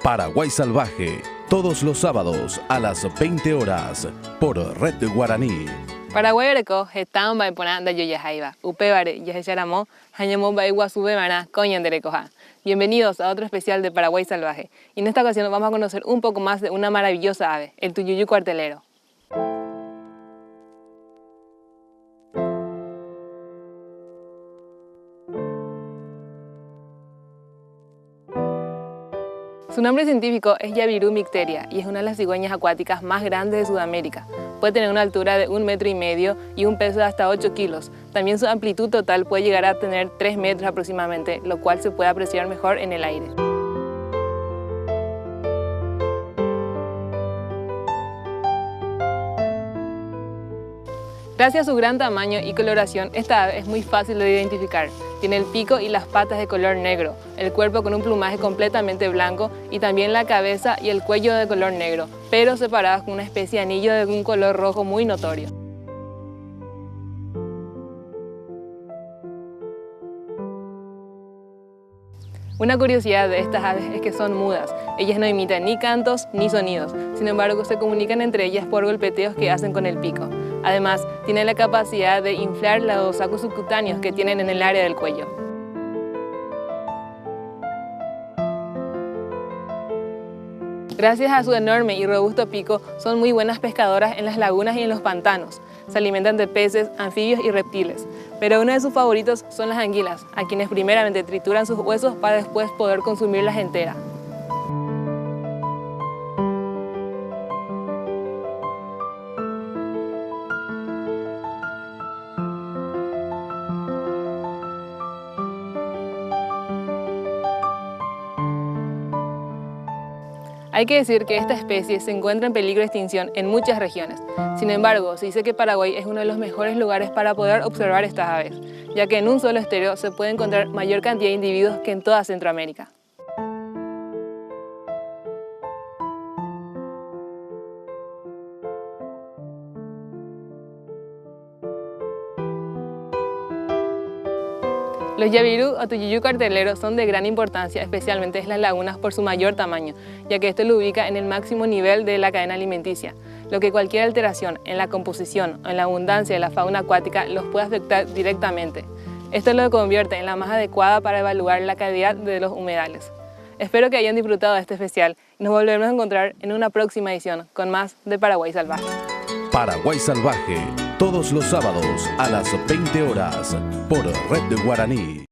Paraguay Salvaje, todos los sábados a las 20 horas por Red Guaraní. Paraguay Areco, Hetán Baipona da Yoyajaiba, Upebare, Yajaramó, Hañamó Baiguazube Maná, Coñan de Recoja. Bienvenidos a otro especial de Paraguay Salvaje. Y en esta ocasión vamos a conocer un poco más de una maravillosa ave, el tuyuyú cuartelero. Su nombre científico es Jabiru micteria y es una de las cigüeñas acuáticas más grandes de Sudamérica. Puede tener una altura de 1,5 metros y un peso de hasta 8 kilos. También su amplitud total puede llegar a tener 3 metros aproximadamente, lo cual se puede apreciar mejor en el aire. Gracias a su gran tamaño y coloración, esta ave es muy fácil de identificar. Tiene el pico y las patas de color negro, el cuerpo con un plumaje completamente blanco y también la cabeza y el cuello de color negro, pero separadas con una especie de anillo de un color rojo muy notorio. Una curiosidad de estas aves es que son mudas. Ellas no imitan ni cantos ni sonidos, sin embargo se comunican entre ellas por golpeteos que hacen con el pico. Además, tienen la capacidad de inflar los sacos subcutáneos que tienen en el área del cuello. Gracias a su enorme y robusto pico, son muy buenas pescadoras en las lagunas y en los pantanos. Se alimentan de peces, anfibios y reptiles. Pero uno de sus favoritos son las anguilas, a quienes primeramente trituran sus huesos para después poder consumirlas enteras. Hay que decir que esta especie se encuentra en peligro de extinción en muchas regiones. Sin embargo, se dice que Paraguay es uno de los mejores lugares para poder observar estas aves, ya que en un solo estero se puede encontrar mayor cantidad de individuos que en toda Centroamérica. Los Jabiru o tuyuyú cuartelero son de gran importancia, especialmente en las lagunas por su mayor tamaño, ya que esto lo ubica en el máximo nivel de la cadena alimenticia, lo que cualquier alteración en la composición o en la abundancia de la fauna acuática los puede afectar directamente. Esto lo convierte en la más adecuada para evaluar la calidad de los humedales. Espero que hayan disfrutado de este especial y nos volveremos a encontrar en una próxima edición con más de Paraguay Salvaje. Paraguay Salvaje, todos los sábados a las 20 horas por Red Guaraní.